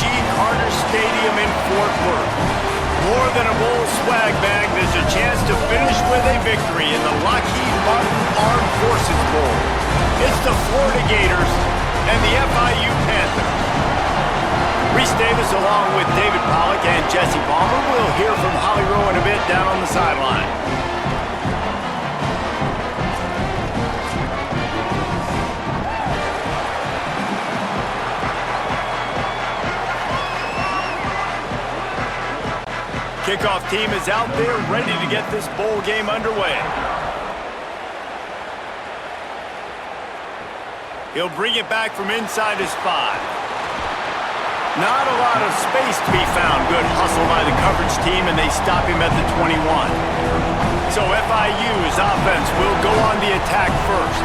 Carter Stadium in Fort Worth. More than a bowl swag bag, there's a chance to finish with a victory in the Lockheed Martin Armed Forces Bowl. It's the Florida Gators and the FIU Panthers. Reese Davis along with David Pollack and Jesse Palmer. We'll hear from Holly Rowe in a bit down on the sideline. Kickoff team is out there ready to get this bowl game underway. He'll bring it back from inside his 5. Not a lot of space to be found. Good hustle by the coverage team, and they stop him at the 21. So FIU's offense will go on the attack first.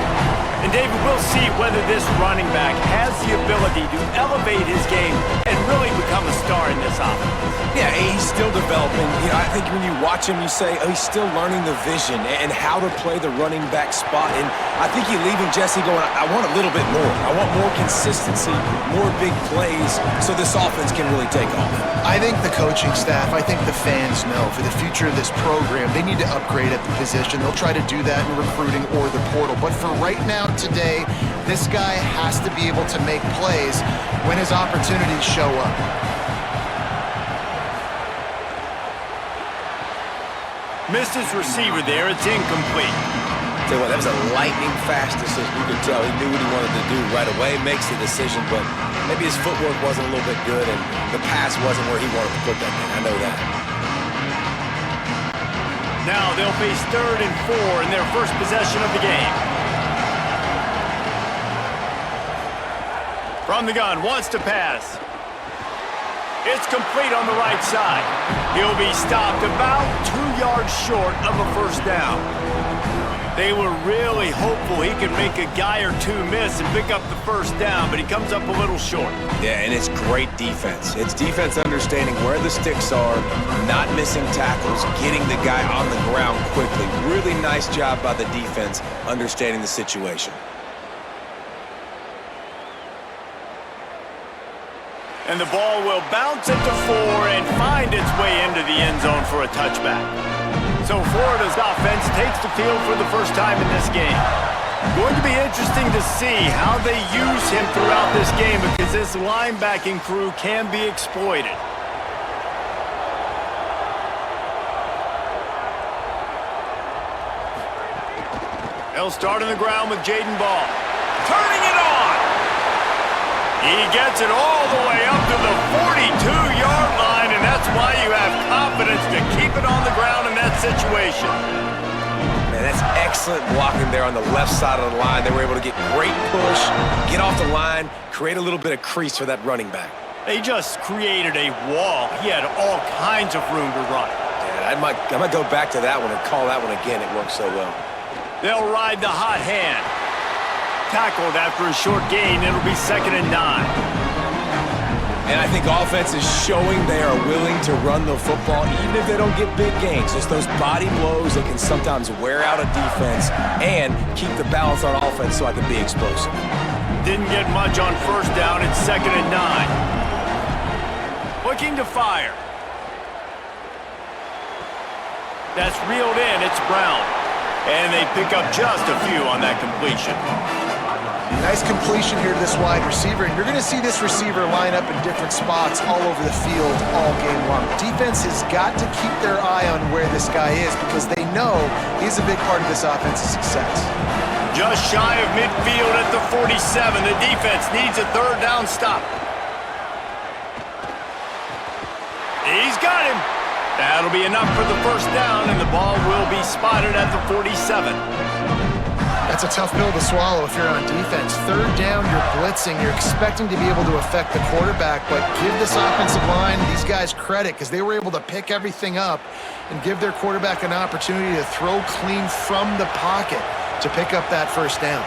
And David, we'll see whether this running back has the ability to elevate his game and really become a star in this offense. Yeah, he's still developing. I think when you watch him, you say, oh, he's still learning the vision and how to play the running back spot. And I think you're leaving Jesse going, I want a little bit more. I want more consistency, more big plays, so this offense can really take off. I think the coaching staff, I think the fans know for the future of this program, they need to upgrade at the position. They'll try to do that in recruiting or the portal. But for right now, today, this guy has to be able to make plays when his opportunities show up. Missed his receiver there. It's incomplete. Tell you what, that was a lightning fast decision. You could tell he knew what he wanted to do right away, makes the decision, but maybe his footwork wasn't a little bit good and the pass wasn't where he wanted to put that thing. I know that. Now they'll face 3rd and 4 in their first possession of the game. From the gun, wants to pass. It's complete on the right side. He'll be stopped about 2 yards short of a first down. They were really hopeful he could make a guy or two miss and pick up the first down, but he comes up a little short. Yeah, and it's great defense. It's defense understanding where the sticks are, not missing tackles, getting the guy on the ground quickly. Really nice job by the defense understanding the situation. And the ball will bounce at the 4 and find its way into the end zone for a touchback. So Florida's offense takes the field for the first time in this game. Going to be interesting to see how they use him throughout this game because this linebacking crew can be exploited. They'll start on the ground with Jaden Ball. Turning it on! He gets it all the way up to the 42-yard line, and that's why you have confidence to keep it on the ground in that situation. Man, that's excellent blocking there on the left side of the line. They were able to get great push, get off the line, create a little bit of crease for that running back. They just created a wall. He had all kinds of room to run. Yeah, I might go back to that one and call that one again. It worked so well. They'll ride the hot hand. Tackled after a short gain. It'll be 2nd and 9. And I think offense is showing they are willing to run the football even if they don't get big gains. Just those body blows that can sometimes wear out a defense and keep the balance on offense so I can be explosive. Didn't get much on first down. It's 2nd and 9. Looking to fire. That's reeled in. It's Brown. And they pick up just a few on that completion. Nice completion here to this wide receiver, and you're going to see this receiver line up in different spots all over the field all game long. Defense has got to keep their eye on where this guy is because they know he's a big part of this offense's success. Just shy of midfield at the 47. The defense needs a 3rd down stop. He's got him. That'll be enough for the first down, and the ball will be spotted at the 47. That's a tough pill to swallow if you're on defense. 3rd down, you're blitzing. You're expecting to be able to affect the quarterback, but give this offensive line, these guys credit because they were able to pick everything up and give their quarterback an opportunity to throw clean from the pocket to pick up that first down.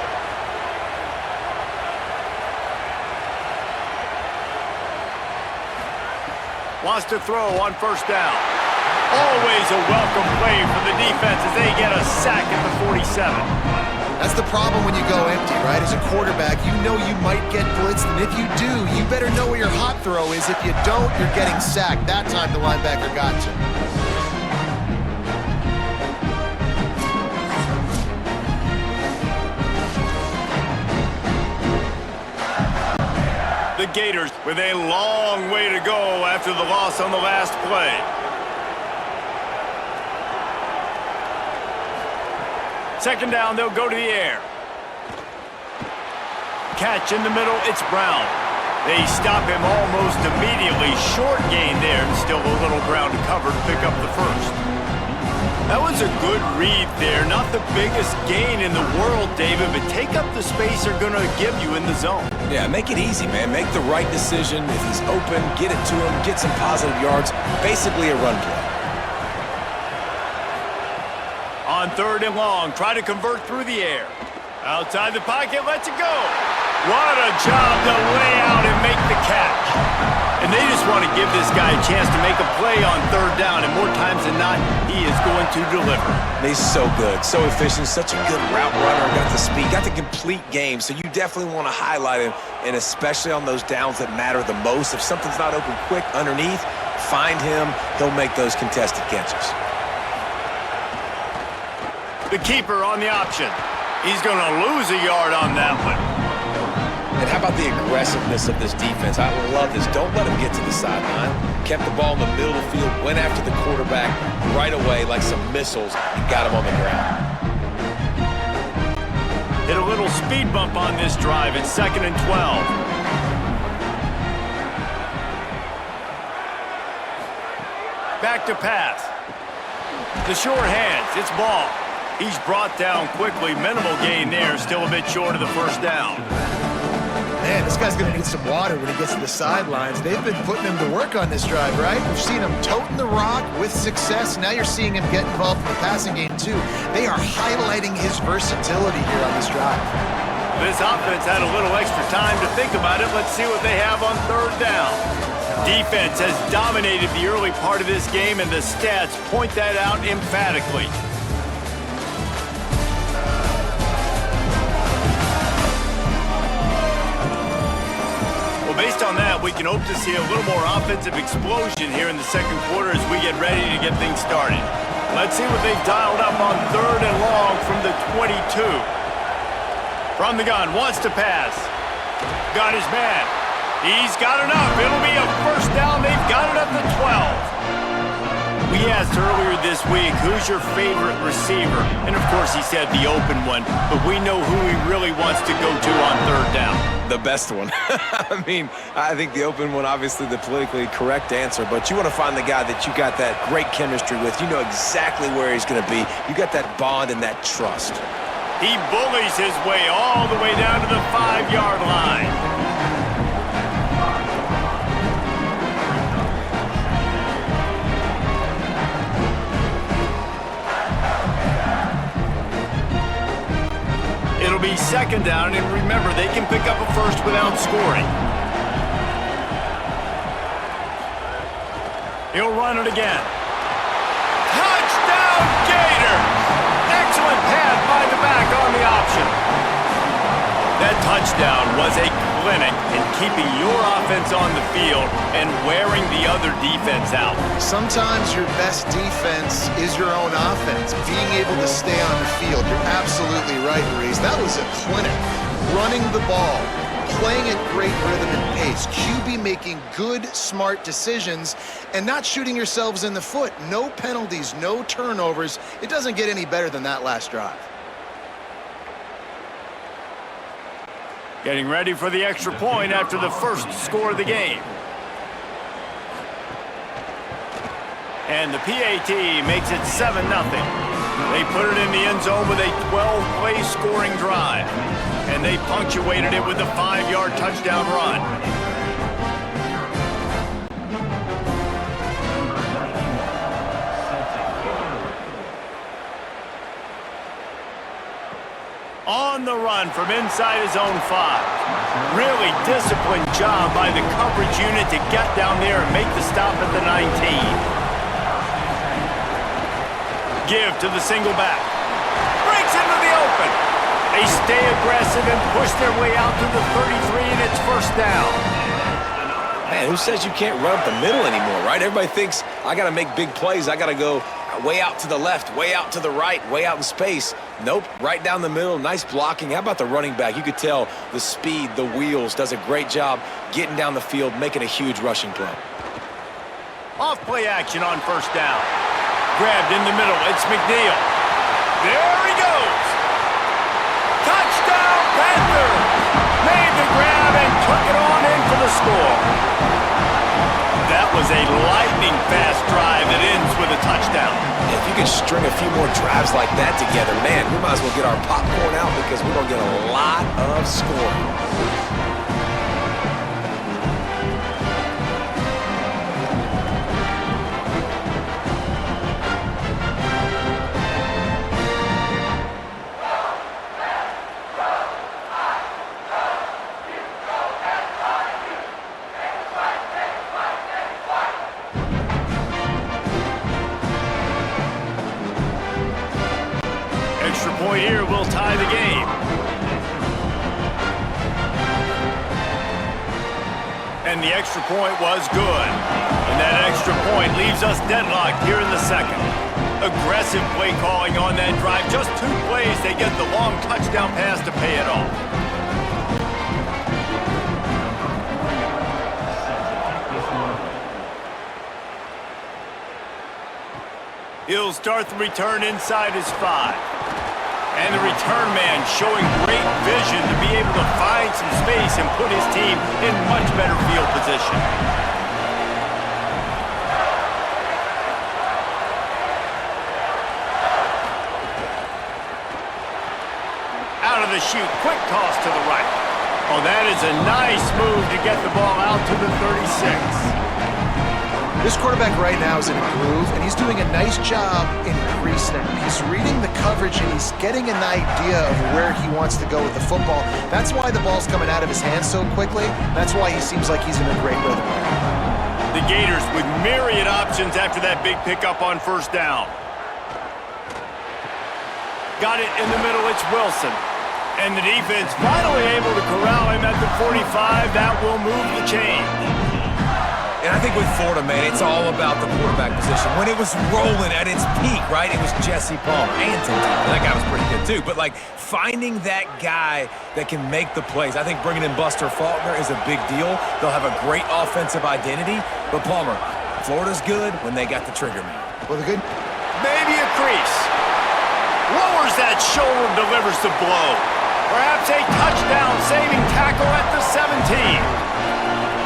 Wants to throw on first down. Always a welcome play for the defense as they get a sack at the 47. That's the problem when you go empty, right? As a quarterback, you know you might get blitzed, and if you do, you better know where your hot throw is. If you don't, you're getting sacked. That time the linebacker got you. The Gators with a long way to go after the loss on the last play. Second down, they'll go to the air. Catch in the middle, it's Brown. They stop him almost immediately. Short gain there, and still a little ground to cover to pick up the first. That was a good read there. Not the biggest gain in the world, David, but take up the space they're going to give you in the zone. Yeah, make it easy, man. Make the right decision. If he's open, get it to him, get some positive yards. Basically a run play. On third and long, try to convert through the air. Outside the pocket, lets it go. What a job to lay out and make the catch. And they just want to give this guy a chance to make a play on third down, and more times than not, he is going to deliver. He's so good, so efficient, such a good route runner, got the speed, got the complete game, so you definitely want to highlight him, and especially on those downs that matter the most. If something's not open quick underneath, find him, he'll make those contested catches. The keeper on the option. He's going to lose a yard on that one. And how about the aggressiveness of this defense? I love this. Don't let him get to the sideline. Kept the ball in the middle of the field, went after the quarterback right away like some missiles, and got him on the ground. Hit a little speed bump on this drive. It's 2nd and 12. Back to pass. The short hands. It's ball. He's brought down quickly. Minimal gain there. Still a bit short of the first down. Man, this guy's going to need some water when he gets to the sidelines. They've been putting him to work on this drive, right? We've seen him toting the rock with success. Now you're seeing him get involved in the passing game, too. They are highlighting his versatility here on this drive. This offense had a little extra time to think about it. Let's see what they have on third down. Defense has dominated the early part of this game, and the stats point that out emphatically. Based on that, we can hope to see a little more offensive explosion here in the second quarter as we get ready to get things started. Let's see what they've dialed up on third and long from the 22. From the gun, wants to pass. Got his man. He's got enough. It'll be a first down. They've got it at the 12. We asked earlier this week, who's your favorite receiver? And of course he said the open one, but we know who he really wants to go to on third down. The best one. I mean, I think the open one, obviously the politically correct answer, but you want to find the guy that you got that great chemistry with. You know exactly where he's going to be. You got that bond and that trust. He bullies his way all the way down to the 5-yard line. It'll be second down, and remember, they can pick up a first without scoring. He'll run it again. Touchdown, Gators! Excellent pass by the back on the option. That touchdown was a clinic in keeping your offense on the field and wearing the other defense out. Sometimes your best defense is your own offense, being able to stay on the field. You're absolutely right, Reese. That was a clinic. Running the ball, playing at great rhythm and pace, QB making good, smart decisions, and not shooting yourselves in the foot. No penalties, no turnovers. It doesn't get any better than that last drive. Getting ready for the extra point after the first score of the game. And the PAT makes it 7-0. They put it in the end zone with a 12-play scoring drive. And they punctuated it with a 5-yard touchdown run. On the run from inside his own 5. Really disciplined job by the coverage unit to get down there and make the stop at the 19. Give to the single back. Breaks into the open. They stay aggressive and push their way out to the 33, and it's first down. Man, who says you can't run up the middle anymore, right? Everybody thinks I got to make big plays. I got to go way out to the left, way out to the right, way out in space. Nope, right down the middle, nice blocking. How about the running back? You could tell the speed, the wheels, does a great job getting down the field, making a huge rushing play. Off play action on first down. Grabbed in the middle, it's McNeil. There he goes. Touchdown, Panthers! Made the grab and took it on in for the score. That was a lightning-fast drive that ends with a touchdown. If you can string a few more drives like that together, man, we might as well get our popcorn out because we're going to get a lot of scoring. Point here will tie the game. And the extra point was good. And that extra point leaves us deadlocked here in the second. Aggressive play calling on that drive. Just 2 plays, they get the long touchdown pass to pay it off. He'll start the return inside his 5. And the return man showing great vision to be able to find some space and put his team in much better field position. Out of the chute, quick toss to the right. Oh, that is a nice move to get the ball out to the 36. This quarterback right now is in a groove, and he's doing a nice job in pre-snap. He's reading the coverage, and he's getting an idea of where he wants to go with the football. That's why the ball's coming out of his hands so quickly. That's why he seems like he's in a great rhythm. The Gators with myriad options after that big pickup on first down. Got it in the middle, it's Wilson. And the defense finally able to corral him at the 45. That will move the chain. And I think with Florida, man, it's all about the quarterback position. When it was rolling at its peak, right, it was Jesse Palmer and Tim Tebow. That guy was pretty good, too. But, like, finding that guy that can make the plays, I think bringing in Buster Faulkner is a big deal. They'll have a great offensive identity. But, Palmer, Florida's good when they got the trigger man. Well, the good... Maybe a crease. Lowers that shoulder, delivers the blow. Perhaps a touchdown-saving tackle at the 17.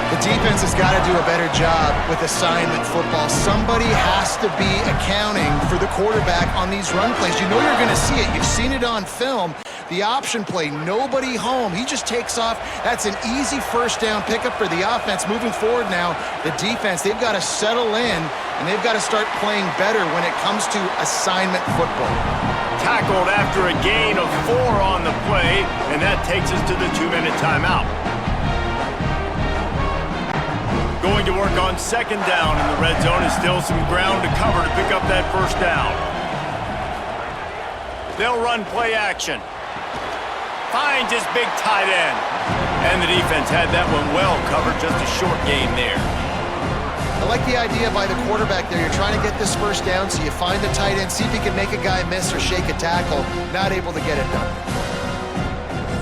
The defense has got to do a better job with assignment football. Somebody has to be accounting for the quarterback on these run plays. You know you're going to see it. You've seen it on film. The option play, nobody home. He just takes off. That's an easy first down pickup for the offense. Moving forward now, the defense, they've got to settle in, and they've got to start playing better when it comes to assignment football. Tackled after a gain of 4 on the play, and that takes us to the 2-minute timeout. Going to work on second down in the red zone is still some ground to cover to pick up that first down. They'll run play action. Finds his big tight end. And the defense had that one well covered, just a short gain there. I like the idea by the quarterback there. You're trying to get this first down, so you find the tight end, see if he can make a guy miss or shake a tackle. Not able to get it done.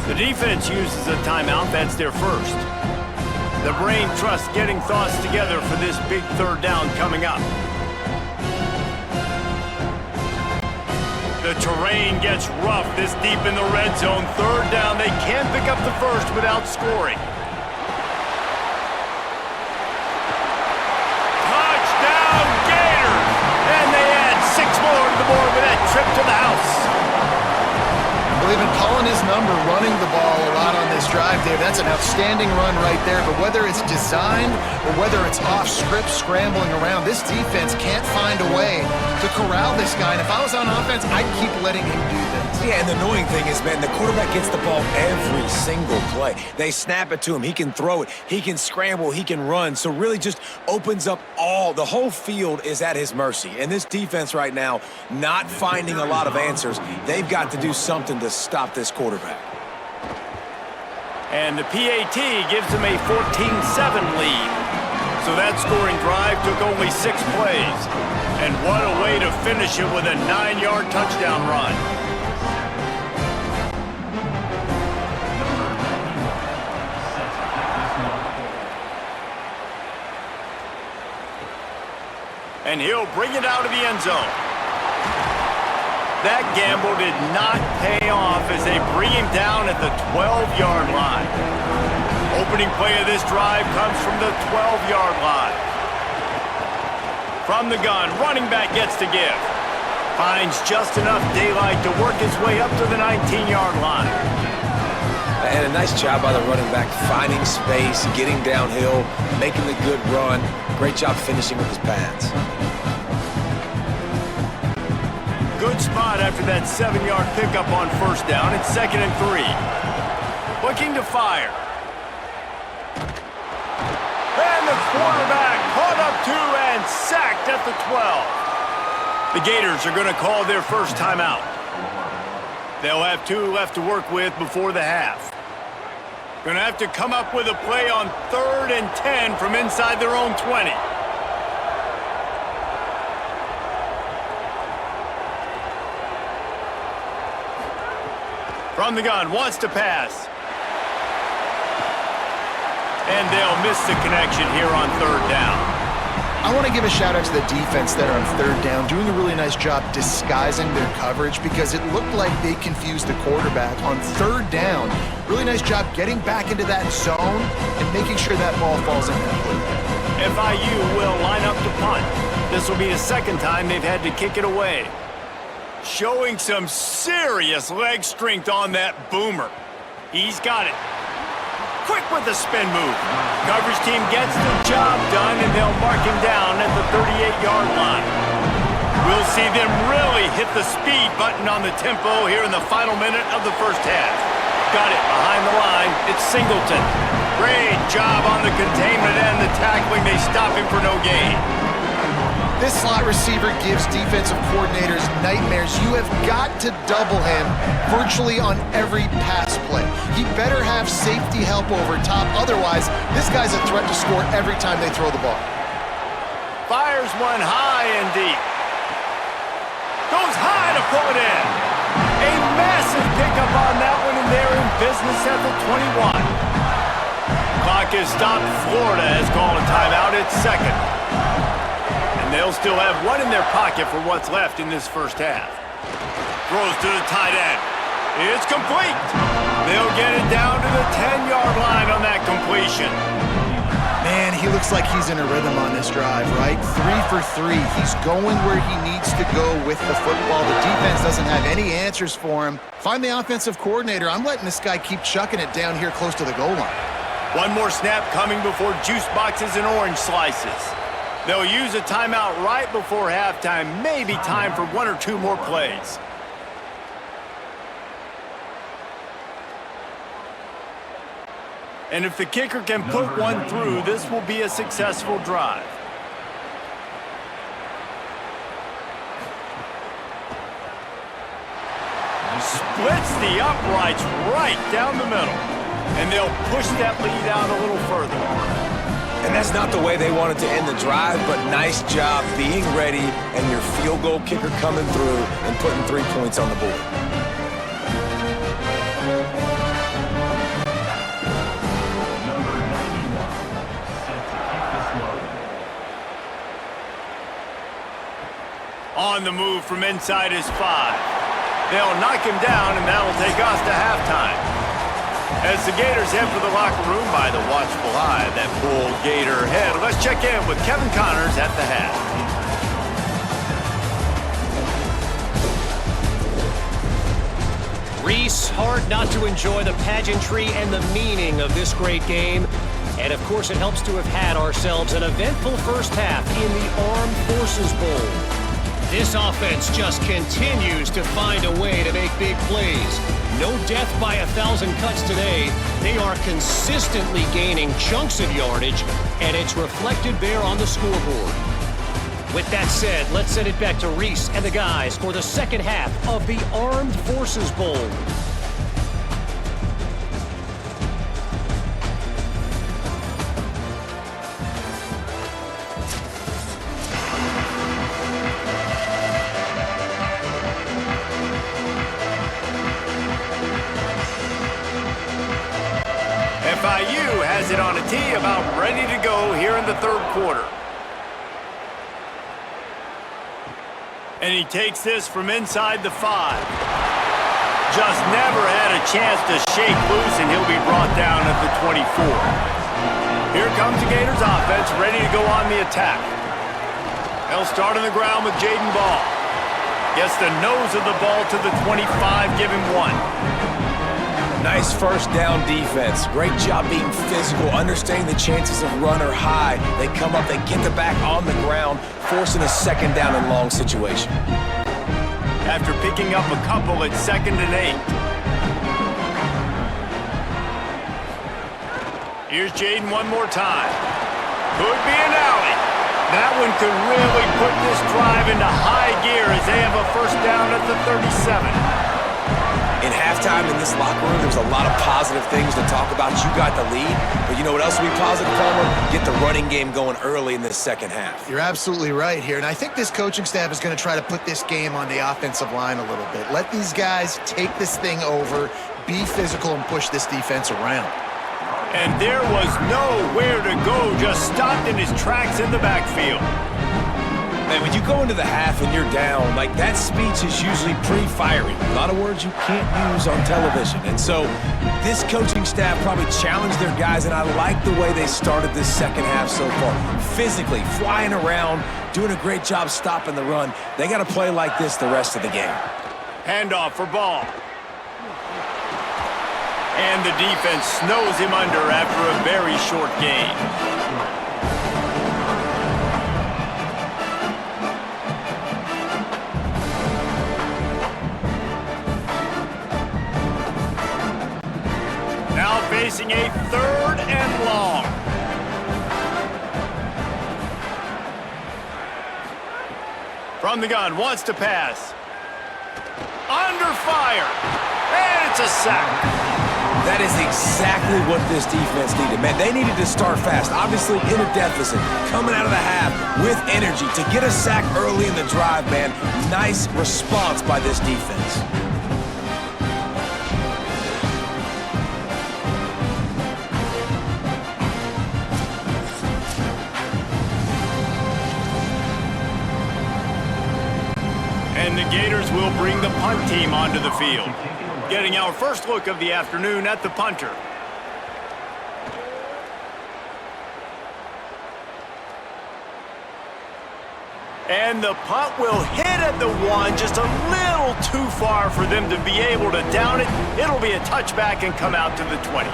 The defense uses a timeout. That's their first. The brain trust getting thoughts together for this big third down coming up. The terrain gets rough this deep in the red zone. Third down, they can't pick up the first without scoring. Touchdown Gators! And they add 6 more to the board with that trip to the house. Well, they've been calling his number, running the ball a lot on this drive, Dave. That's an outstanding run right there. But whether it's designed or whether it's off script scrambling around, this defense can't find a way to corral this guy. And if I was on offense, I'd keep letting him do this. Yeah, and the annoying thing is, man, the quarterback gets the ball every single play. They snap it to him. He can throw it. He can scramble. He can run. So really just opens up the whole field is at his mercy. And this defense right now, not finding a lot of answers. They've got to do something to stop this quarterback. And the PAT gives them a 14-7 lead. So that scoring drive took only 6 plays. And what a way to finish it with a 9-yard touchdown run. And he'll bring it out of the end zone. That gamble did not pay off as they bring him down at the 12-yard line. Opening play of this drive comes from the 12-yard line. From the gun, running back gets to give. Finds just enough daylight to work his way up to the 19-yard line. And a nice job by the running back, finding space, getting downhill, making the good run. Great job finishing with his pads. Good spot after that 7-yard pickup on first down. It's 2nd and 3. Looking to fire. And the quarterback caught up to and sacked at the 12. The Gators are going to call their first timeout. They'll have 2 left to work with before the half. Going to have to come up with a play on 3rd and 10 from inside their own 20. From the gun, wants to pass. And they'll miss the connection here on 3rd down. I want to give a shout out to the defense there on 3rd down, doing a really nice job disguising their coverage because it looked like they confused the quarterback on 3rd down. Really nice job getting back into that zone and making sure that ball falls incomplete. FIU will line up to punt. This will be the 2nd time they've had to kick it away. Showing some serious leg strength on that boomer. He's got it. Quick with the spin move. Coverage team gets the job done, and they'll mark him down at the 38-yard line. We'll see them really hit the speed button on the tempo here in the final minute of the first half. Got it behind the line. It's Singleton. Great job on the containment and the tackling. They stop him for no gain. This slot receiver gives defensive coordinators nightmares. You have got to double him virtually on every pass play. He better have safety help over top. Otherwise, this guy's a threat to score every time they throw the ball. Fires one high and deep. Goes high to pull it in. A massive pickup on that one, and they're in business at the 21. Clock is stopped. Florida has called a timeout. It's 2nd. And they'll still have 1 in their pocket for what's left in this first half. Throws to the tight end. It's complete. They'll get it down to the 10-yard line on that completion. Man, he looks like he's in a rhythm on this drive, right? 3 for 3. He's going where he needs to go with the football. The defense doesn't have any answers for him. Find the offensive coordinator. I'm letting this guy keep chucking it down here close to the goal line. One more snap coming before juice boxes and orange slices. They'll use a timeout right before halftime. Maybe time for 1 or 2 more plays. And if the kicker can put one through, this will be a successful drive. Splits the uprights right down the middle. And they'll push that lead out a little further. And that's not the way they wanted to end the drive, but nice job being ready and your field goal kicker coming through and putting 3 points on the board. On the move from inside his 5. They'll knock him down, and that'll take us to halftime. As the Gators head for the locker room by the watchful eye of that bull Gator head, let's check in with Kevin Connors at the half. Reese, hard not to enjoy the pageantry and the meaning of this great game. And of course, it helps to have had ourselves an eventful first half in the Armed Forces Bowl. This offense just continues to find a way to make big plays. No death by 1,000 cuts today. They are consistently gaining chunks of yardage, and it's reflected there on the scoreboard. With that said, let's send it back to Reese and the guys for the second half of the Armed Forces Bowl. FIU has it on a tee, about ready to go here in the third quarter. And he takes this from inside the 5. Just never had a chance to shake loose, and he'll be brought down at the 24. Here comes the Gators offense, ready to go on the attack. They'll start on the ground with Jaden Ball. Gets the nose of the ball to the 25, give him 1. Nice first down defense. Great job being physical, understanding the chances of run are high. They come up, they get the back on the ground, forcing a second down and long situation. After picking up a couple at 2nd and 8. Here's Jaden one more time. Could be an alley. That one could really put this drive into high gear as they have a first down at the 37. In halftime in this locker room, there's a lot of positive things to talk about. You got the lead, but you know what else will be positive, Palmer? Get the running game going early in this second half. You're absolutely right here, and I think this coaching staff is going to try to put this game on the offensive line a little bit. Let these guys take this thing over, be physical, and push this defense around. And there was nowhere to go, just stopped in his tracks in the backfield. Man, when you go into the half and you're down, like that speech is usually pretty fiery. A lot of words you can't use on television. And so this coaching staff probably challenged their guys, and I like the way they started this second half so far. Physically, flying around, doing a great job stopping the run. They got to play like this the rest of the game. Handoff for Ball. And the defense snows him under after a very short gain. Now facing a 3rd and long. From the gun, wants to pass. Under fire. And it's a sack. That is exactly what this defense needed, man. They needed to start fast, obviously in a deficit, coming out of the half with energy to get a sack early in the drive, man. Nice response by this defense. And the Gators will bring the punt team onto the field. Getting our first look of the afternoon at the punter. And the punt will hit at the 1, just a little too far for them to be able to down it. It'll be a touchback and come out to the 20.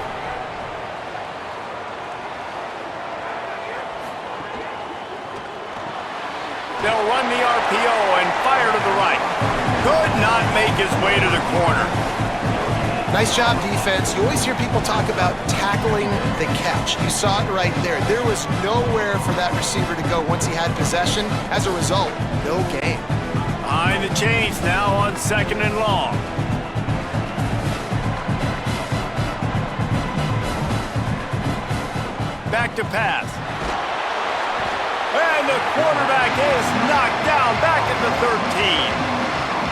They'll run the RPO and fire to the right. Could not make his way to the corner. Nice job, defense. You always hear people talk about tackling the catch. You saw it right there. There was nowhere for that receiver to go once he had possession. As a result, no gain. Behind the chains now on 2nd and long. Back to pass. And the quarterback is knocked down back at the 13.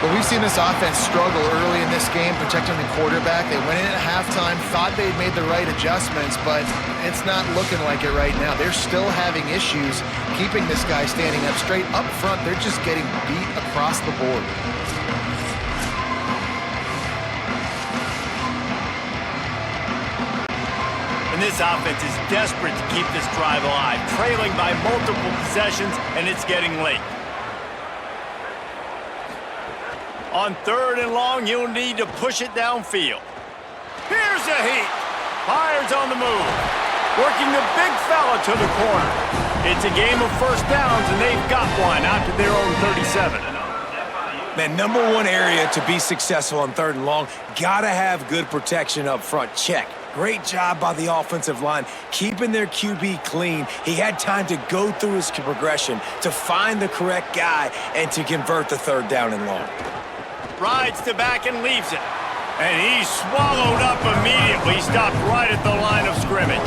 But we've seen this offense struggle early in this game, protecting the quarterback. They went in at halftime, thought they'd made the right adjustments, but it's not looking like it right now. They're still having issues keeping this guy standing up straight. Up front, they're just getting beat across the board. And this offense is desperate to keep this drive alive, trailing by multiple possessions, and it's getting late. On 3rd and long, you'll need to push it downfield. Here's a heat. Fires on the move. Working the big fella to the corner. It's a game of first downs, and they've got one out to their own 37. Man, number one area to be successful on 3rd and long, gotta have good protection up front. Check. Great job by the offensive line, keeping their QB clean. He had time to go through his progression, to find the correct guy, and to convert the 3rd down and long. Rides to back and leaves it. And he's swallowed up immediately. Stopped right at the line of scrimmage.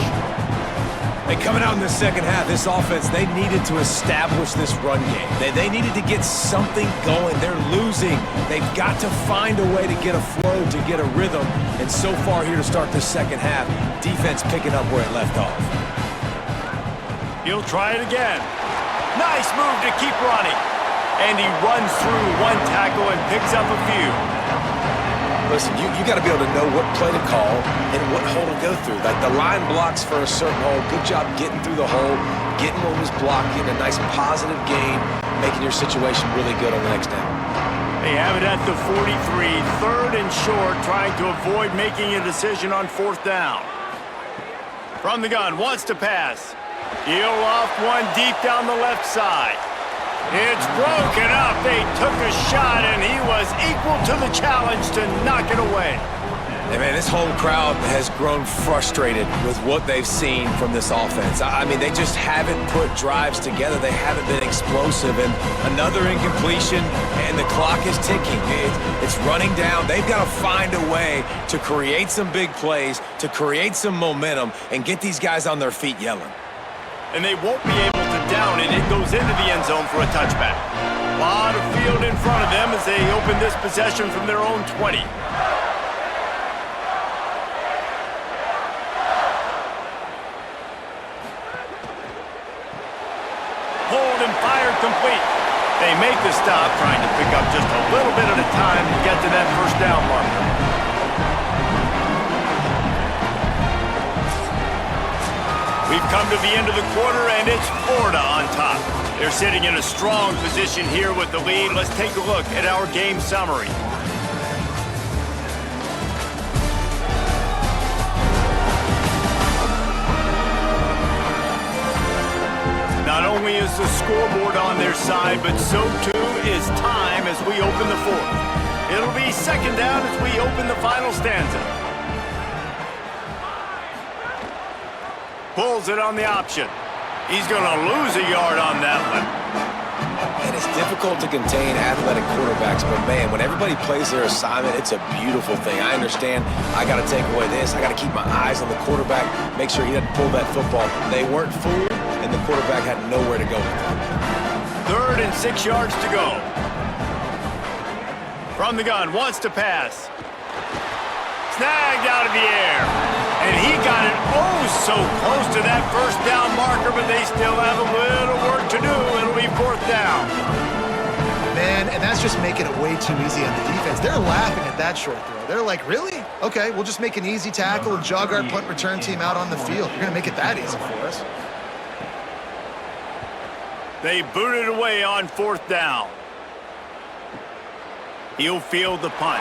And coming out in the second half, this offense, they needed to establish this run game. They needed to get something going. They're losing. They've got to find a way to get a flow, to get a rhythm. And so far here to start the second half, defense picking up where it left off. He'll try it again. Nice move to keep running. And he runs through one tackle and picks up a few. Listen, you got to be able to know what play to call and what hole to go through. Like the line blocks for a certain hole. Good job getting through the hole, getting what was blocked, getting a nice positive gain, making your situation really good on the next down. They have it at the 43, 3rd and short, trying to avoid making a decision on 4th down. From the gun, wants to pass. He'll off one deep down the left side. It's broken up. They took a shot, and he was equal to the challenge to knock it away. Hey, man, this whole crowd has grown frustrated with what they've seen from this offense. I mean, they just haven't put drives together. They haven't been explosive, and another incompletion, and the clock is ticking. It's running down. They've got to find a way to create some big plays, to create some momentum, and get these guys on their feet yelling. And they won't be able to down it. It goes into the end zone for a touchback. A lot of field in front of them as they open this possession from their own 20. Hold and fire complete. They make the stop, trying to pick up just a little bit at a time to get to that 1st down marker. We've come to the end of the quarter, and it's Florida on top. They're sitting in a strong position here with the lead. Let's take a look at our game summary. Not only is the scoreboard on their side, but so too is time as we open the 4th. It'll be 2nd down as we open the final stanza. Pulls it on the option. He's going to lose a yard on that one. And it's difficult to contain athletic quarterbacks, but man, when everybody plays their assignment, it's a beautiful thing. I understand I got to take away this. I got to keep my eyes on the quarterback, make sure he doesn't pull that football. They weren't fooled, and the quarterback had nowhere to go with it. 3rd and 6 yards to go. From the gun, wants to pass. Snagged out of the air. And he got it so close to that 1st down marker, but they still have a little work to do. It'll be 4th down. Man, and that's just making it way too easy on the defense. They're laughing at that short throw. They're like, really? Okay, we'll just make an easy tackle and jog our punt return team out on the field. You're going to make it that easy for us. They boot it away on 4th down. He'll field the punt.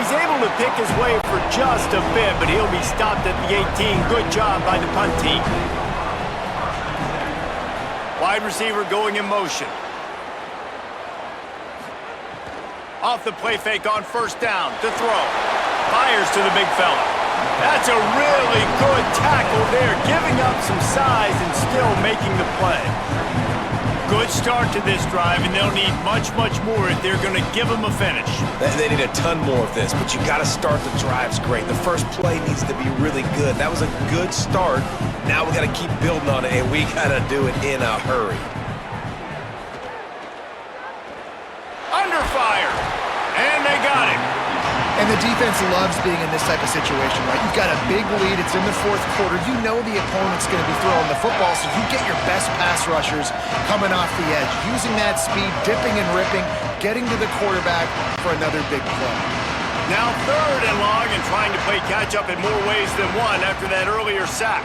He's able to pick his way for just a bit, but he'll be stopped at the 18. Good job by the punt team. Wide receiver going in motion. Off the play fake on 1st down to throw. Fires to the big fella. That's a really good tackle there, giving up some size and still making the play. Good start to this drive, and they'll need much, much more if they're going to give them a finish. They need a ton more of this, but you got to start the drives great. The first play needs to be really good. That was a good start. Now we got to keep building on it, and we got to do it in a hurry. Under fire, and they got it. And the defense loves being in this type of situation, right? You've got a big lead. It's in the 4th quarter. You know the opponent's going to be throwing the football, so you get your best pass rushers coming off the edge, using that speed, dipping and ripping, getting to the quarterback for another big play. Now 3rd and long, and trying to play catch-up in more ways than one after that earlier sack.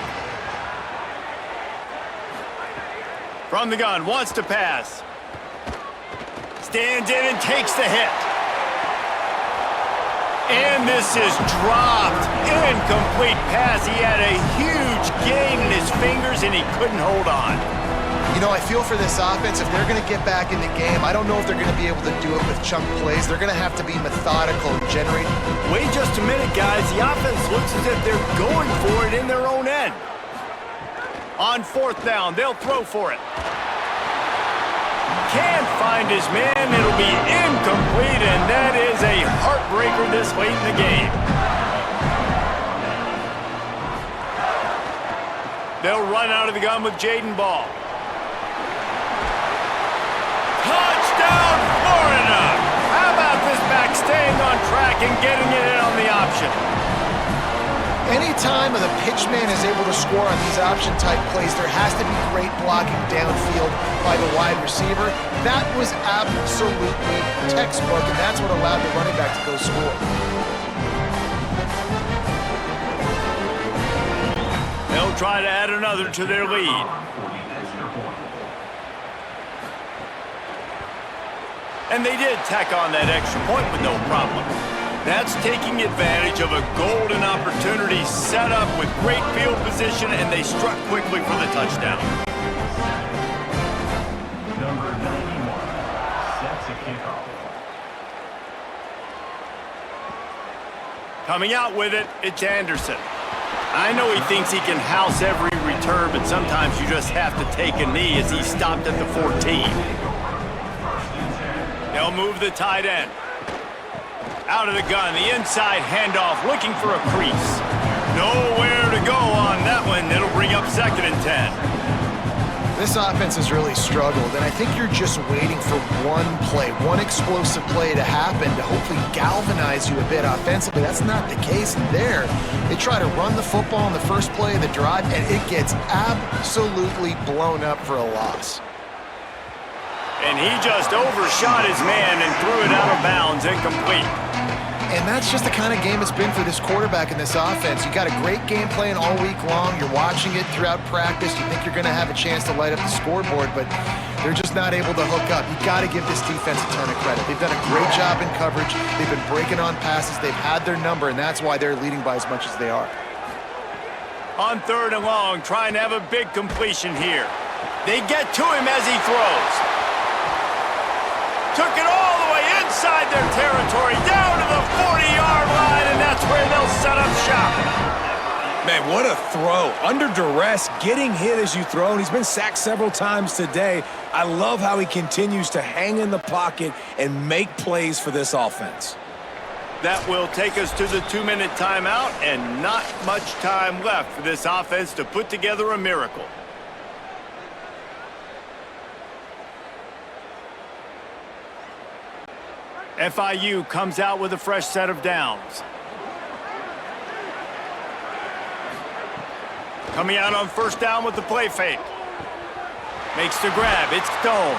From the gun, wants to pass. Stands in and takes the hit. And this is dropped. Incomplete pass. He had a huge gain in his fingers, and he couldn't hold on. You know, I feel for this offense, if they're going to get back in the game, I don't know if they're going to be able to do it with chunk plays. They're going to have to be methodical and generate. Wait just a minute, guys. The offense looks as if they're going for it in their own end. On fourth down, they'll throw for it. Can't find his man. It'll be incomplete, and that is a heartbreaker this late in the game. They'll run out of the gun with Jaden Ball. Touchdown, Florida! How about this back staying on track and getting it in on the option? Anytime the pitchman is able to score on these option-type plays, there has to be great blocking downfield by the wide receiver. That was absolutely textbook, and that's what allowed the running back to go score. They'll try to add another to their lead. And they did tack on that extra point with no problem. That's taking advantage of a golden opportunity set up with great field position, and they struck quickly for the touchdown. Number 91 sets a kickoff. Coming out with it, it's Anderson. I know he thinks he can house every return, but sometimes you just have to take a knee as he stopped at the 14. They'll move the tight end. Out of the gun, the inside handoff, looking for a crease. Nowhere to go on that one. It'll bring up 2nd and 10. This offense has really struggled, and I think you're just waiting for one play, one explosive play to happen to hopefully galvanize you a bit offensively. That's not the case there. They try to run the football on the first play of the drive, and it gets absolutely blown up for a loss. And he just overshot his man and threw it out of bounds, incomplete. And that's just the kind of game it's been for this quarterback in this offense. You got a great game plan all week long. You're watching it throughout practice. You think you're going to have a chance to light up the scoreboard, but they're just not able to hook up. You got to give this defense a ton of credit. They've done a great job in coverage. They've been breaking on passes. They've had their number, and that's why they're leading by as much as they are. On 3rd and long, trying to have a big completion here. They get to him as he throws. Took it all the way inside their territory, down to the 40-yard line, and that's where they'll set up shop. Man, what a throw. Under duress, getting hit as you throw, and he's been sacked several times today. I love how he continues to hang in the pocket and make plays for this offense. That will take us to the 2-minute timeout, and not much time left for this offense to put together a miracle. FIU comes out with a fresh set of downs. Coming out on 1st down with the play fake. Makes the grab. It's Stone.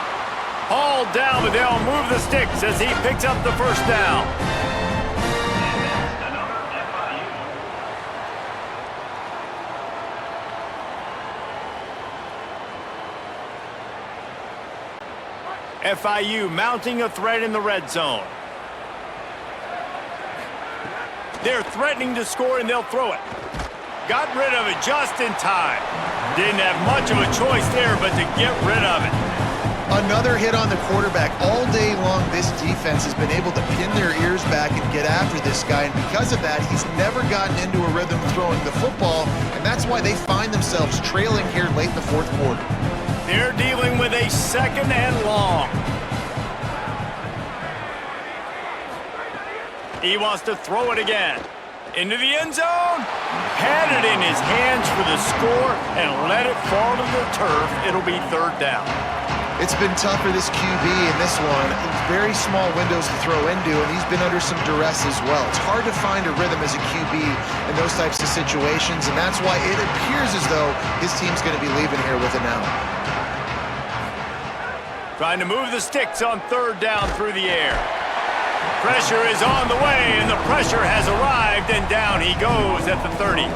Hauled down, but they'll move the sticks as he picks up the 1st down. FIU mounting a threat in the red zone. They're threatening to score, and they'll throw it. Got rid of it just in time. Didn't have much of a choice there, but to get rid of it. Another hit on the quarterback. All day long, this defense has been able to pin their ears back and get after this guy, and because of that, he's never gotten into a rhythm throwing the football, and that's why they find themselves trailing here late in the 4th quarter. They're dealing with a 2nd and long. He wants to throw it again. Into the end zone. Had it in his hands for the score and let it fall to the turf. It'll be 3rd down. It's been tough for this QB in this one. Very small windows to throw into, and he's been under some duress as well. It's hard to find a rhythm as a QB in those types of situations, and that's why it appears as though his team's going to be leaving here with an out. Trying to move the sticks on 3rd down through the air. Pressure is on the way, and the pressure has arrived, and down he goes at the 30.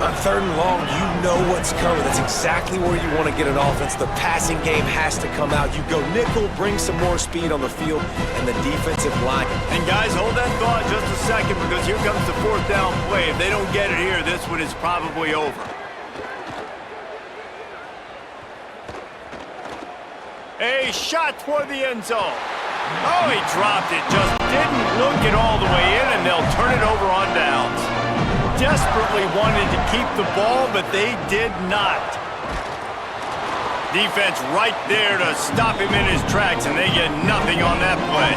On 3rd and long, you know what's coming. That's exactly where you want to get an offense. The passing game has to come out. You go nickel, bring some more speed on the field, and the defensive line. And guys, hold that thought just a second, because here comes the 4th down play. If they don't get it here, this one is probably over. A shot toward the end zone. Oh, he dropped it. Just didn't look it all the way in, and they'll turn it over on downs. Desperately wanted to keep the ball, but they did not. Defense right there to stop him in his tracks, and they get nothing on that play.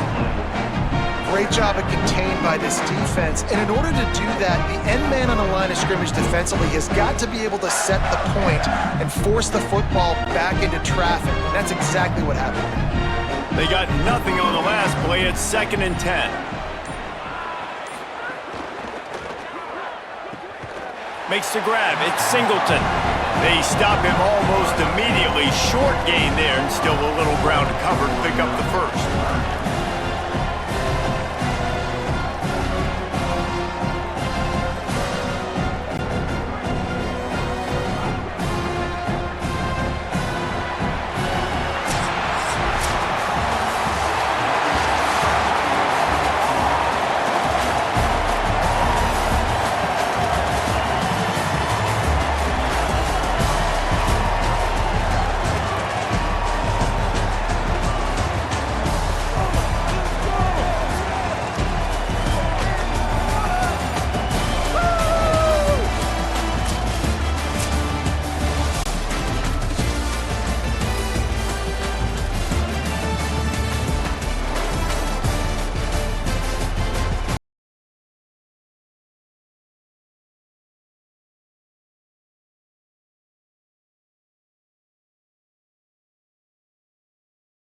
Great job of contained by this defense. And in order to do that, the end man on the line of scrimmage defensively has got to be able to set the point and force the football back into traffic. And that's exactly what happened. They got nothing on the last play. It's 2nd and 10. Makes the grab. It's Singleton. They stop him almost immediately. Short gain there, and still a little ground to cover to pick up the 1st.